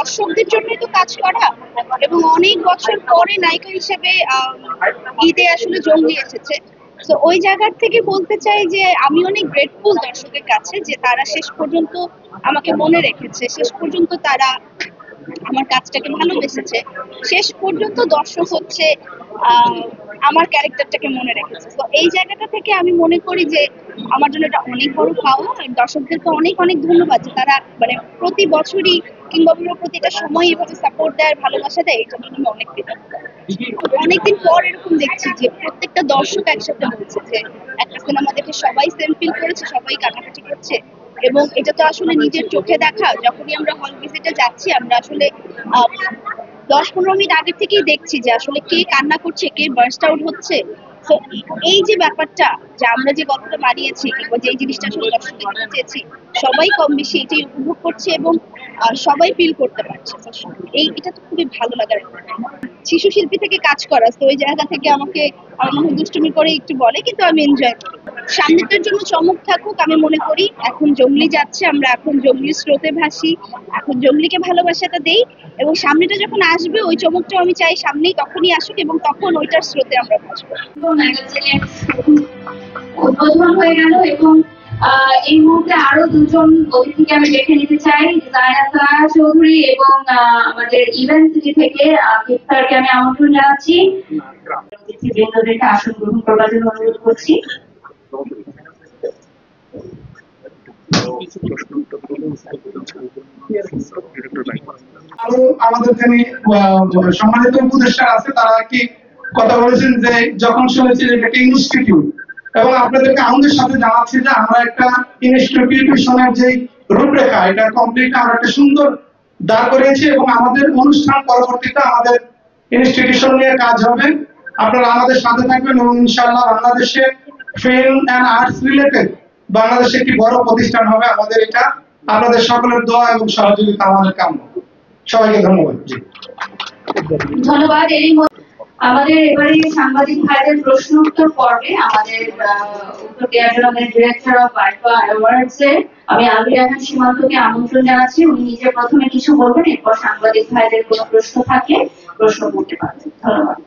দর্শকদের জন্যই তো কাজ করা, এবং অনেক বছর পরে নায়িকা হিসেবে ঈদে আসলে জঙ্গলি এসেছে। তো ওই জায়গার থেকে বলতে চাই যে আমি অনেক গ্রেটফুল দর্শকের কাছে, যে তারা শেষ পর্যন্ত আমাকে মনে রেখেছে, শেষ পর্যন্ত তারা আমার কাজটাকে ভালোবেসেছে, শেষ পর্যন্ত দর্শক হচ্ছে আহ, আমার ক্যারেক্টারটাকে মনে রেখেছে। তো এই জায়গাটা থেকে আমি মনে করি যে আমার জন্য এটা অনেক বড় পাওয়া। আর দর্শকদেরকে অনেক অনেক ধন্যবাদ যে তারা মানে প্রতি বছরই কিংবা প্রতিটা সময় এভাবে সাপোর্ট দেয়, ভালোবাসা দেয়, এই জন্য আমি অনেক কৃতজ্ঞ। অনেকদিন পর এরকম দেখছি যে প্রত্যেকটা দর্শক একসাথে বলছে যে একটা সিনেমা দেখে সবাই সেম ফিল করেছে, সবাই কান্নাকাটি করছে। এবং এটা তো আসলে নিজের চোখে দেখা, যখনই আমরা হল ভিজিটে যাচ্ছি আমরা আসলে 10-15 মিনিট আগে থেকেই দেখছি যে আসলে কে কান্না করছে, কে বার্স্ট আউট হচ্ছে। তো এই যে ব্যাপারটা, যে আমরা যে গল্পটা বানিয়েছি কিংবা যে জিনিসটা আসলে দর্শকদের দিতে চেয়েছি, সবাই কম বেশি এটাই উপভোগ করছে এবং সবাই ফিল করতে পারছে। তো এটা তো খুবই ভালো লাগার একটা ব্যাপার। শিশু শিল্পী থেকে কাজ করা, তো ওই জায়গা থেকে আমাকে আমার মনে হয় দুষ্টুমি করে একটু বলে, কিন্তু আমি এনজয় করি। সামনেটার জন্য চমক থাকুক, আমি মনে করি এখন জঙ্গলি যাচ্ছে, আমরা এখন জঙ্গলির স্রোতে ভাসি, এখন জঙ্গলিকে ভালোবাসাটা দেই, এবং সামনেটা যখন আসবে ওই চমকটাও আমি চাই সামনেই তখনই আসুক, এবং তখন ওইটার স্রোতে আমরা ভাসবো। ম্যাগাজিনের উদ্বোধন হয়ে গেল এবং এই মুহূর্তে আরো দুজন অতিথিকে আমি ডেকে নিতে চাই, জায়না সারা চৌধুরী এবং আমাদের ইভেন্ট সিটি থেকে স্যারকে আমি আমন্ত্রণ জানাচ্ছি। অতিথিবৃন্দদেরকে আসন গ্রহণ করবার জন্য অনুরোধ করছি। আমাদের এখানে সম্মানিত উপদেষ্টা আছে, তারা কি কথা বলেছেন যে যখন শুনেছি যে একটা ইনস্টিটিউট, এবং আপনাদেরকে আমাদের সাথে জানাচ্ছি যে আমরা একটা ইনস্টিটিউশনের যে রূপরেখা, এটা কমপ্লিট আমরা একটা সুন্দর দাঁড় করিয়েছি, এবং আমাদের অনুষ্ঠান পরবর্তীতে আমাদের ইনস্টিটিউশন নিয়ে কাজ হবে। আপনারা আমাদের সাথে থাকবেন এবং ইনশাআল্লাহ বাংলাদেশে ফিল্ম এন্ড আর্টস রিলেটেড বাংলাদেশে একটি বড় প্রতিষ্ঠান হবে আমাদের এটা। আপনাদের সকলের দোয়া এবং সহযোগিতা আমাদের কাম্য। সবাইকে ধন্যবাদ। ধন্যবাদ। আমাদের এবারে সাংবাদিক ভাইদের প্রশ্ন উত্তর পর্বে আমাদের উত্তর দেওয়ার জন্য আমাদের ডিরেক্টর অফ আইফা অ্যাওয়ার্ডস এর আমি আলবি রাহান সীমান্তকে আমন্ত্রণ জানাচ্ছি। উনি নিজে প্রথমে কিছু বলবেন, এরপর সাংবাদিক ভাইদের কোনো প্রশ্ন থাকলে প্রশ্ন করতে পারবেন। ধন্যবাদ।